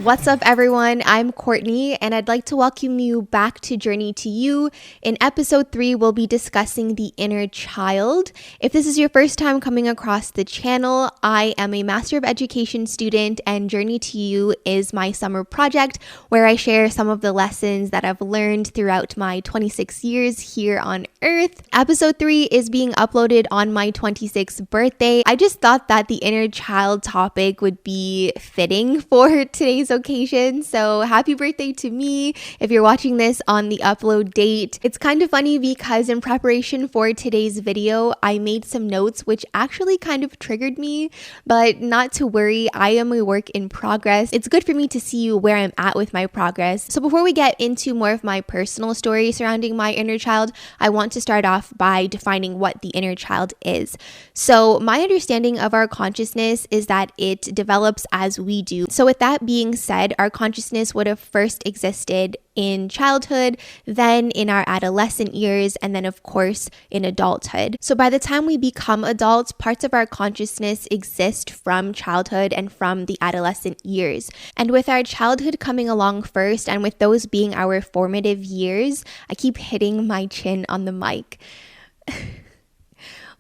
What's up, everyone? I'm Courtney, and I'd like to welcome you back to Journey to You. In episode 3, we'll be discussing the inner child. If this is your first time coming across the channel, I am a Master of Education student, and Journey to You is my summer project where I share some of the lessons that I've learned throughout my 26 years here on Earth. Episode 3 is being uploaded on my 26th birthday. I just thought that the inner child topic would be fitting for today's occasion, so happy birthday to me if you're watching this on the upload date. It's kind of funny because in preparation for today's video, I made some notes which actually kind of triggered me, but not to worry, I am a work in progress. It's good for me to see where I'm at with my progress. So before we get into more of my personal story surrounding my inner child, I want to start off by defining what the inner child is. So my understanding of our consciousness is that it develops as we do. So with that being said, our consciousness would have first existed in childhood, then in our adolescent years, and then of course in adulthood. So by the time we become adults, parts of our consciousness exist from childhood and from the adolescent years. And with our childhood coming along first, and with those being our formative years, I keep hitting my chin on the mic.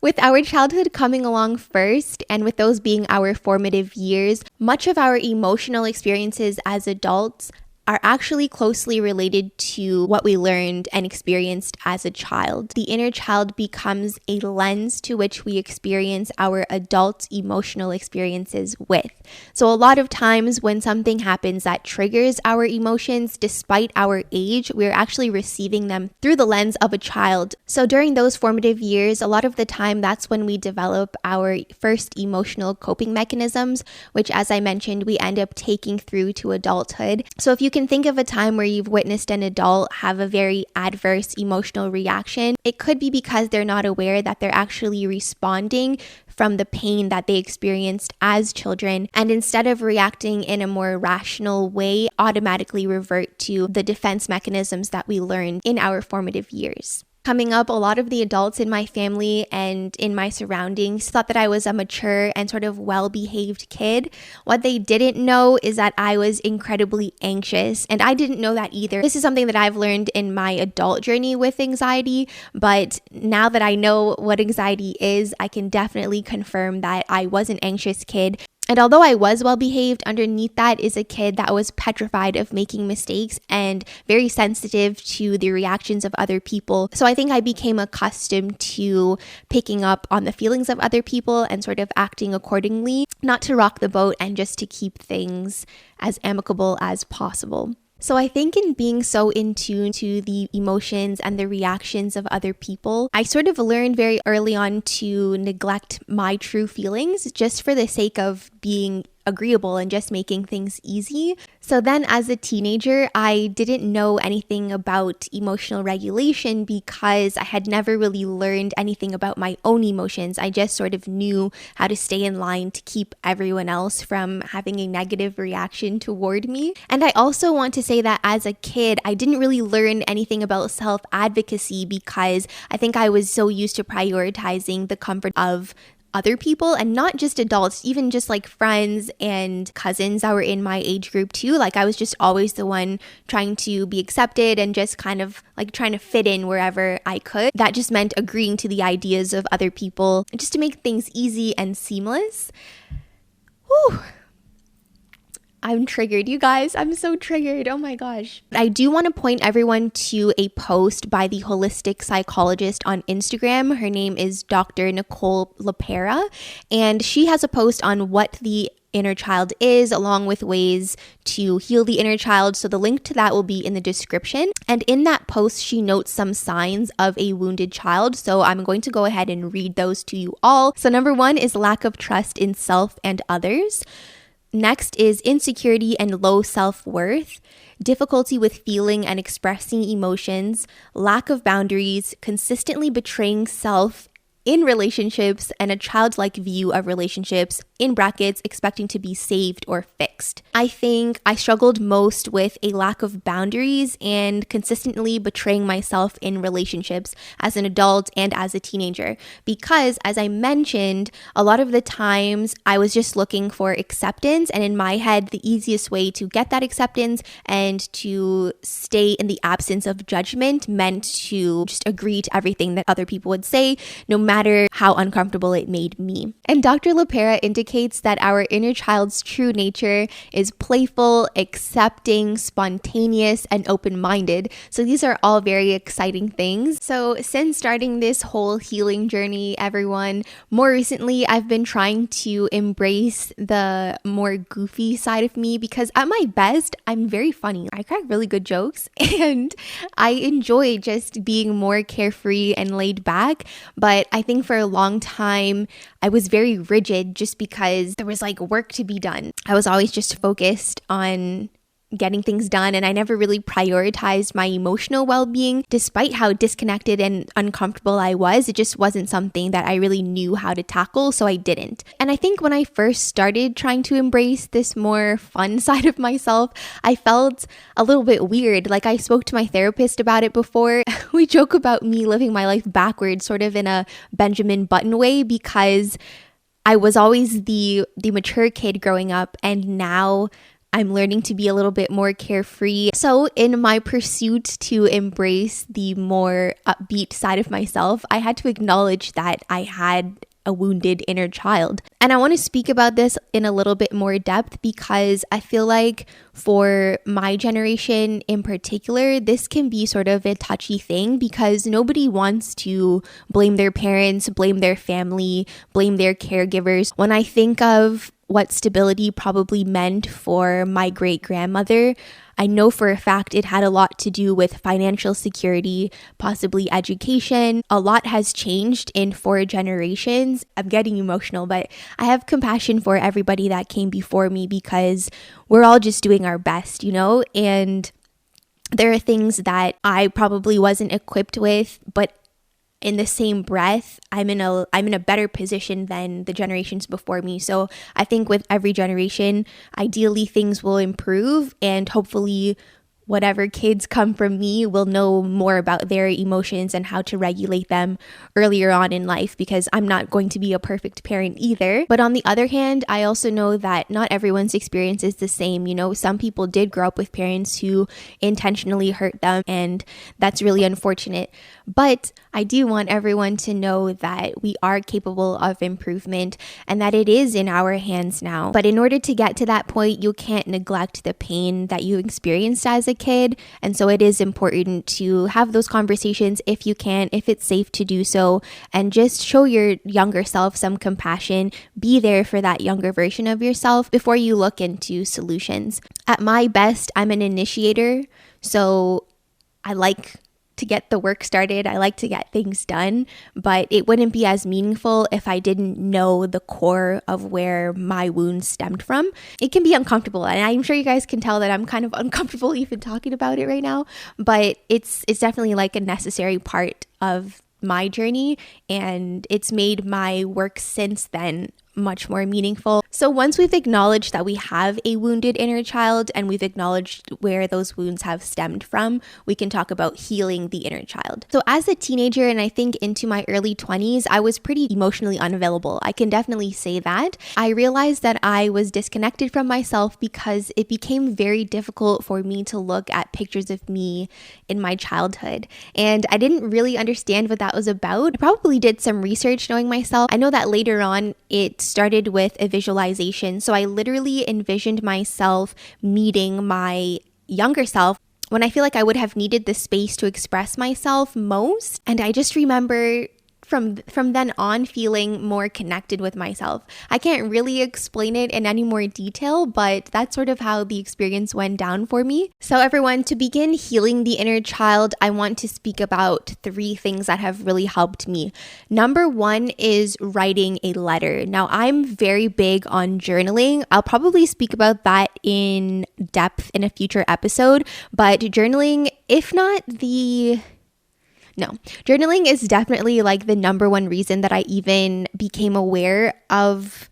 With our childhood coming along first, and with those being our formative years, much of our emotional experiences as adults are actually closely related to what we learned and experienced as a child. The inner child becomes a lens to which we experience our adult emotional experiences with. So a lot of times when something happens that triggers our emotions, despite our age, we're actually receiving them through the lens of a child. So during those formative years, a lot of the time, that's when we develop our first emotional coping mechanisms, which, as I mentioned, we end up taking through to adulthood. So if you can think of a time where you've witnessed an adult have a very adverse emotional reaction, it could be because they're not aware that they're actually responding from the pain that they experienced as children, and instead of reacting in a more rational way, automatically revert to the defense mechanisms that we learned in our formative years. Coming up, a lot of the adults in my family and in my surroundings thought that I was a mature and sort of well-behaved kid. What they didn't know is that I was incredibly anxious, and I didn't know that either. This is something that I've learned in my adult journey with anxiety, but now that I know what anxiety is, I can definitely confirm that I was an anxious kid. And although I was well-behaved, underneath that is a kid that was petrified of making mistakes and very sensitive to the reactions of other people. So I think I became accustomed to picking up on the feelings of other people and sort of acting accordingly, not to rock the boat and just to keep things as amicable as possible. So I think in being so in tune to the emotions and the reactions of other people, I sort of learned very early on to neglect my true feelings just for the sake of being agreeable and just making things easy. So then as a teenager, I didn't know anything about emotional regulation because I had never really learned anything about my own emotions. I just sort of knew how to stay in line to keep everyone else from having a negative reaction toward me. And I also want to say that as a kid, I didn't really learn anything about self-advocacy because I think I was so used to prioritizing the comfort of other people, and not just adults, even just like friends and cousins that were in my age group too. Like I was just always the one trying to be accepted and just kind of like trying to fit in wherever I could. That just meant agreeing to the ideas of other people just to make things easy and seamless. Whew. I'm triggered, you guys. I'm so triggered. Oh my gosh. I do want to point everyone to a post by the holistic psychologist on Instagram. Her name is Dr. Nicole LaPera, and she has a post on what the inner child is, along with ways to heal the inner child. So the link to that will be in the description. And in that post, she notes some signs of a wounded child. So I'm going to go ahead and read those to you all. So number 1 is lack of trust in self and others. Next is insecurity and low self-worth, difficulty with feeling and expressing emotions, lack of boundaries, consistently betraying self in relationships and a childlike view of relationships, in brackets, expecting to be saved or fixed. I think I struggled most with a lack of boundaries and consistently betraying myself in relationships as an adult and as a teenager, because as I mentioned, a lot of the times I was just looking for acceptance, and in my head, the easiest way to get that acceptance and to stay in the absence of judgment meant to just agree to everything that other people would say, no matter how uncomfortable it made me. And Dr. LaPera indicates that our inner child's true nature is playful, accepting, spontaneous, and open-minded. So these are all very exciting things. So since starting this whole healing journey, everyone, more recently, I've been trying to embrace the more goofy side of me, because at my best, I'm very funny. I crack really good jokes and I enjoy just being more carefree and laid back. But I think for a long time, I was very rigid just because there was like work to be done. I was always just focused on getting things done, and I never really prioritized my emotional well-being. Despite how disconnected and uncomfortable I was, it just wasn't something that I really knew how to tackle, so I didn't. And I think when I first started trying to embrace this more fun side of myself, I felt a little bit weird. Like, I spoke to my therapist about it before. We joke about me living my life backwards, sort of in a Benjamin Button way, because I was always the mature kid growing up, and now I'm learning to be a little bit more carefree. So in my pursuit to embrace the more upbeat side of myself, I had to acknowledge that I had a wounded inner child. And I want to speak about this in a little bit more depth, because I feel like for my generation in particular, this can be sort of a touchy thing, because nobody wants to blame their parents, blame their family, blame their caregivers. When I think of what stability probably meant for my great-grandmother, I know for a fact it had a lot to do with financial security, possibly education. A lot has changed in 4 generations. I'm getting emotional, but I have compassion for everybody that came before me, because we're all just doing our best, you know? And there are things that I probably wasn't equipped with, but in the same breath, I'm in a better position than the generations before me. So I think with every generation, ideally things will improve, and hopefully whatever kids come from me will know more about their emotions and how to regulate them earlier on in life, because I'm not going to be a perfect parent either. But on the other hand, I also know that not everyone's experience is the same. You know, some people did grow up with parents who intentionally hurt them, and that's really unfortunate. But I do want everyone to know that we are capable of improvement and that it is in our hands now. But in order to get to that point, you can't neglect the pain that you experienced as a kid. And so it is important to have those conversations if you can, if it's safe to do so, and just show your younger self some compassion. Be there for that younger version of yourself before you look into solutions. At my best, I'm an initiator. So I like to get the work started. I like to get things done, but it wouldn't be as meaningful if I didn't know the core of where my wounds stemmed from. It can be uncomfortable, and I'm sure you guys can tell that I'm kind of uncomfortable even talking about it right now, but it's definitely like a necessary part of my journey, and it's made my work since then much more meaningful. So once we've acknowledged that we have a wounded inner child and we've acknowledged where those wounds have stemmed from, we can talk about healing the inner child. So as a teenager, and I think into my early 20s, I was pretty emotionally unavailable. I can definitely say that. I realized that I was disconnected from myself because it became very difficult for me to look at pictures of me in my childhood. And I didn't really understand what that was about. I probably did some research knowing myself. I know that later on it started with a visualization. So I literally envisioned myself meeting my younger self when I feel like I would have needed the space to express myself most. And I just remember from then on feeling more connected with myself. I can't really explain it in any more detail, but that's sort of how the experience went down for me. So everyone, to begin healing the inner child, I want to speak about 3 things that have really helped me. Number 1 is writing a letter. Now, I'm very big on journaling. I'll probably speak about that in depth in a future episode, but journaling, if not the No, journaling is definitely like the number one reason that I even became aware of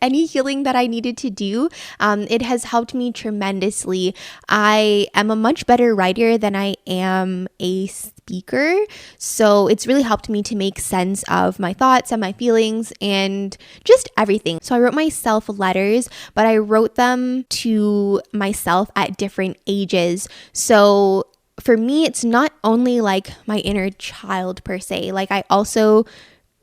any healing that I needed to do. It has helped me tremendously. I am a much better writer than I am a speaker. So it's really helped me to make sense of my thoughts and my feelings and just everything. So I wrote myself letters, but I wrote them to myself at different ages. So for me, it's not only like my inner child per se. Like I also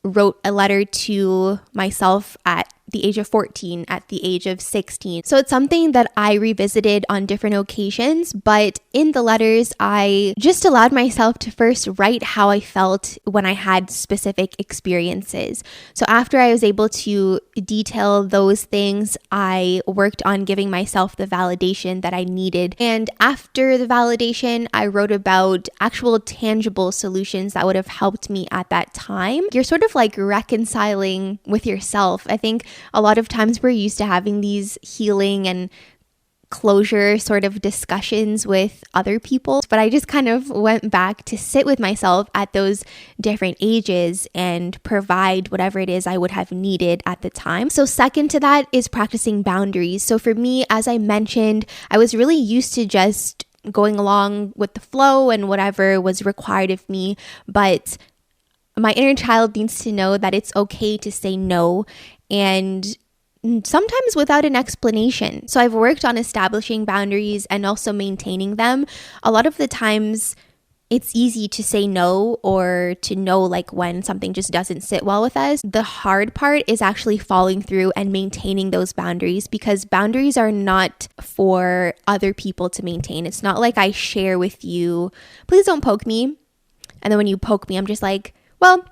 wrote a letter to myself at the age of 14, at the age of 16. So it's something that I revisited on different occasions, but in the letters, I just allowed myself to first write how I felt when I had specific experiences. So after I was able to detail those things, I worked on giving myself the validation that I needed. And after the validation, I wrote about actual tangible solutions that would have helped me at that time. You're sort of like reconciling with yourself. I think a lot of times we're used to having these healing and closure sort of discussions with other people, but I just kind of went back to sit with myself at those different ages and provide whatever it is I would have needed at the time. So second to that is practicing boundaries. So for me, as I mentioned, I was really used to just going along with the flow and whatever was required of me, but my inner child needs to know that it's okay to say no, and sometimes without an explanation. So I've worked on establishing boundaries and also maintaining them. A lot of the times it's easy to say no or to know like when something just doesn't sit well with us. The hard part is actually following through and maintaining those boundaries, because boundaries are not for other people to maintain. It's not like I share with you, please don't poke me. And then when you poke me, I'm just like, well,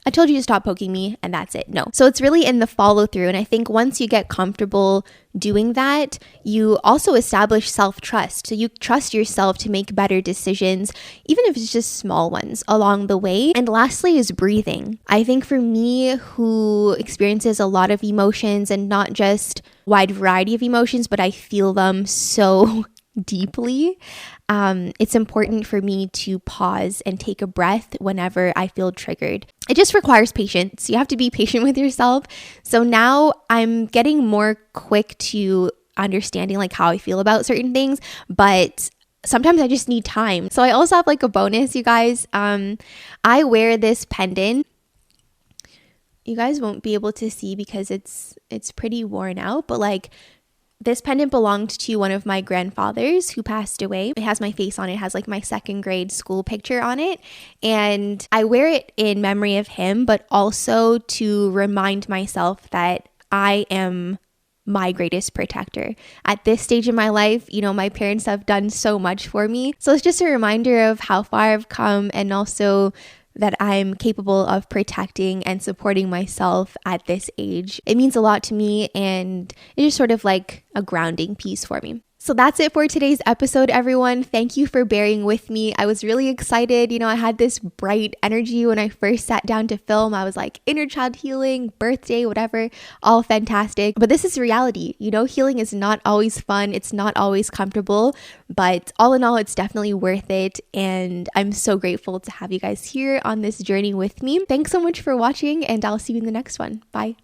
I told you to stop poking me and that's it. No. So it's really in the follow through. And I think once you get comfortable doing that, you also establish self-trust. So you trust yourself to make better decisions, even if it's just small ones along the way. And lastly is breathing. I think for me, who experiences a lot of emotions and not just wide variety of emotions, but I feel them so deeply, it's important for me to pause and take a breath whenever I feel triggered. It just requires patience. You have to be patient with yourself. So now I'm getting more quick to understanding like how I feel about certain things, but sometimes I just need time. So I also have like a bonus, you guys. I wear this pendant. You guys won't be able to see because it's pretty worn out, but like this pendant belonged to one of my grandfathers who passed away. It has my face on it. It has like my second grade school picture on it. And I wear it in memory of him, but also to remind myself that I am my greatest protector. At this stage in my life, you know, my parents have done so much for me. So it's just a reminder of how far I've come, and also that I'm capable of protecting and supporting myself at this age. It means a lot to me, and it's just sort of like a grounding piece for me. So that's it for today's episode, everyone. Thank you for bearing with me. I was really excited. You know, I had this bright energy when I first sat down to film. I was like, inner child healing, birthday, whatever, all fantastic. But this is reality. You know, healing is not always fun. It's not always comfortable. But all in all, it's definitely worth it. And I'm so grateful to have you guys here on this journey with me. Thanks so much for watching, and I'll see you in the next one. Bye.